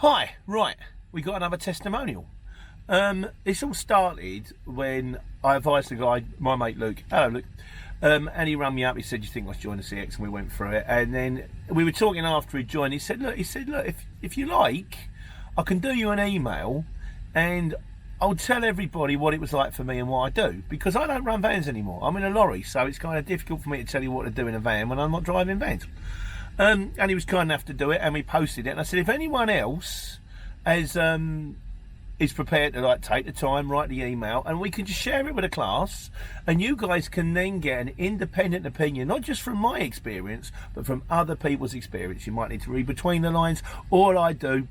Hi, right, we got another testimonial. This all started when I advised the guy, my mate Luke, hello Luke, and he rang me up. He said, "You think I should join the CX?" And we went through it, and then we were talking after he joined. He said, "Look, if you like, I can do you an email, and I'll tell everybody what it was like for me and what I do, because I don't run vans anymore. I'm in a lorry, so it's kind of difficult for me to tell you what to do in a van when I'm not driving vans." And he was kind enough to do it, and we posted it. And I said, if anyone else is prepared to take the time, write the email, and we can just share it with the class, and you guys can then get an independent opinion, not just from my experience, but from other people's experience. You might need to read between the lines. All I do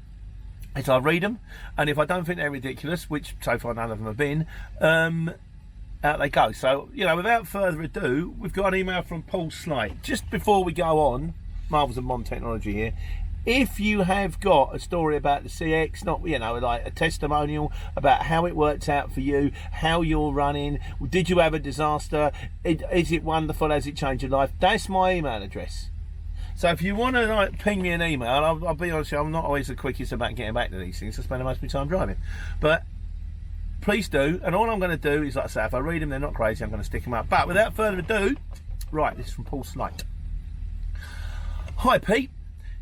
is I read them, and if I don't think they're ridiculous, which so far none of them have been, out they go. So, without further ado, we've got an email from Paul Sleight. Just before we go on, Marvels of Modern Technology here, if you have got a story about the CX, not like a testimonial about how it worked out for you, how you're running, did you have a disaster, is it wonderful, has it changed your life, that's my email address. So if you want to ping me an email, I'll be honest with you, I'm not always the quickest about getting back to these things. I spend most of my time driving, but please do. And all I'm going to do is, like I say, if I read them, they're not crazy, I'm going to stick them up. But without further ado, right, this is from Paul Sleight. Hi Pete,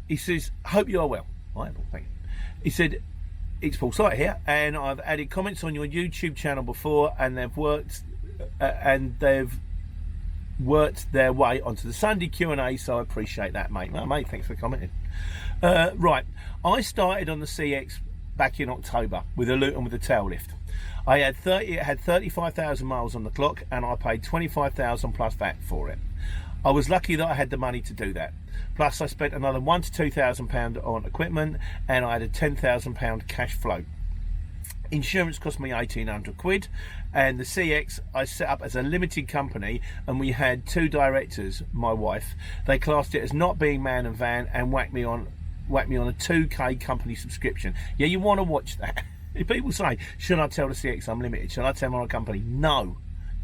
he says, hope you are well. Hi Paul, thank you. He said, it's Paul Sleight here, and I've added comments on your YouTube channel before, and they've worked their way onto the Sunday Q&A, so I appreciate that, mate. No, mate, thanks for commenting. Right, I started on the CX back in October with a Luton with a tail lift. It had 35,000 miles on the clock, and I paid 25,000 plus VAT for it. I was lucky that I had the money to do that. Plus I spent another £1,000 to £2,000 on equipment, and I had a £10,000 cash flow. Insurance cost me 1,800 quid, and the CX I set up as a limited company, and we had two directors, my wife. They classed it as not being man and van and whacked me on a 2k company subscription. Yeah, you want to watch that. If people say, should I tell the CX I'm limited? Should I tell my company? No.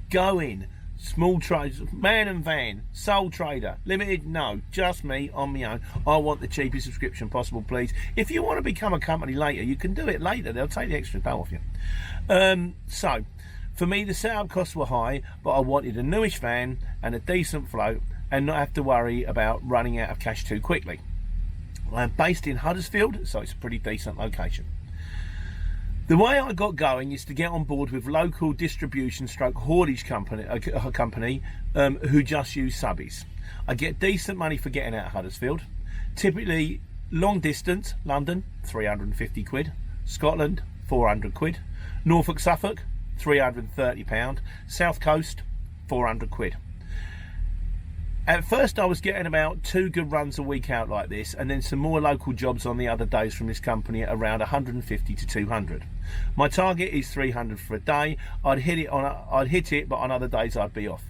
Go in. Small trades, man and van, sole trader, limited, no, just me on my own. I want the cheapest subscription possible, please. If you want to become a company later, you can do it later. They'll take the extra dough off you. So, for me, the setup costs were high, but I wanted a newish van and a decent float and not have to worry about running out of cash too quickly. I'm based in Huddersfield, so it's a pretty decent location. The way I got going is to get on board with local distribution stroke haulage company who just use subbies. I get decent money for getting out of Huddersfield. Typically long distance, London, 350 quid, Scotland, 400 quid, Norfolk, Suffolk, £330, South Coast, 400 quid. At first I was getting about 2 good runs a week out like this, and then some more local jobs on the other days from this company at around 150 to 200. My target is 300 for a day. I'd hit it, but on other days I'd be off.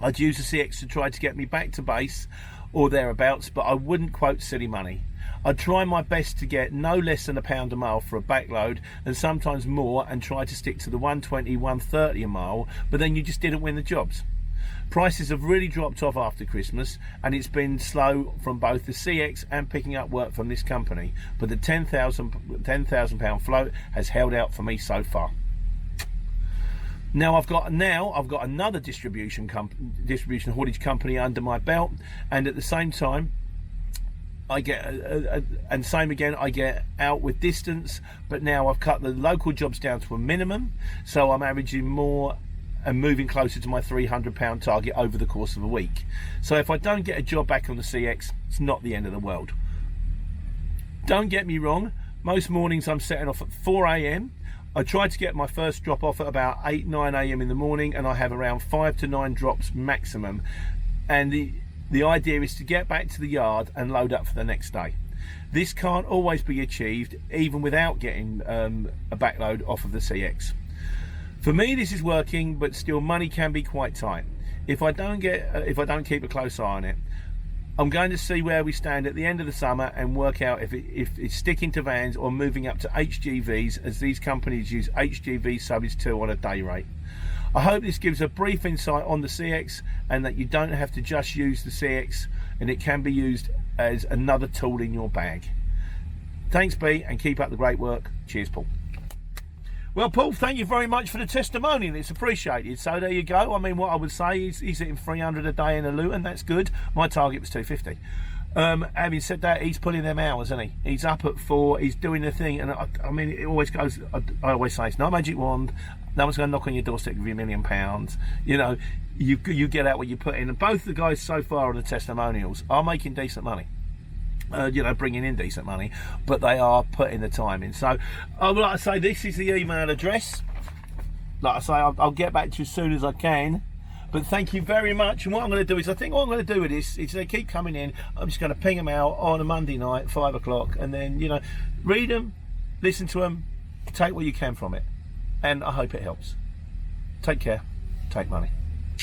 I'd use the CX to try to get me back to base or thereabouts, but I wouldn't quote silly money. I'd try my best to get no less than £1 a mile for a backload, and sometimes more, and try to stick to the 120, 130 a mile, but then you just didn't win the jobs. Prices have really dropped off after Christmas, and it's been slow from both the CX and picking up work from this company, but the £10,000 float has held out for me so far. Now I've got another distribution haulage company under my belt, and at the same time I get I get out with distance, but now I've cut the local jobs down to a minimum, so I'm averaging more and moving closer to my £300 target over the course of a week. So if I don't get a job back on the CX, it's not the end of the world. Don't get me wrong, most mornings I'm setting off at 4 AM. I try to get my first drop off at about 8, 9 AM in the morning, and I have around 5 to 9 drops maximum. And the idea is to get back to the yard and load up for the next day. This can't always be achieved even without getting a backload off of the CX. For me, this is working, but still money can be quite tight. If I don't keep a close eye on it, I'm going to see where we stand at the end of the summer and work out if it's sticking to vans or moving up to HGVs, as these companies use HGV subbies too on a day rate. I hope this gives a brief insight on the CX, and that you don't have to just use the CX, and it can be used as another tool in your bag. Thanks, B, and keep up the great work. Cheers, Paul. Well, Paul, thank you very much for the testimonial. It's appreciated. So there you go. I mean, what I would say is he's hitting 300 a day in a Luton. That's good. My target was 250. Having said that, he's pulling them hours, isn't he? He's up at 4. He's doing the thing, and I mean, it always goes. I always say it's not a magic wand. No one's going to knock on your doorstep and give you £1 million. You know, you get out what you put in. And both the guys so far on the testimonials are making decent money. You know, bringing in decent money, but they are putting the time in. So I would like to say this is the email address. Like I say, I'll get back to you as soon as I can. But thank you very much. And what I'm going to do is, I think what I'm going to do with this is they keep coming in. I'm just going to ping them out on a Monday night, 5 o'clock, and then, you know, read them, listen to them, take what you can from it. And I hope it helps. Take care. Take money.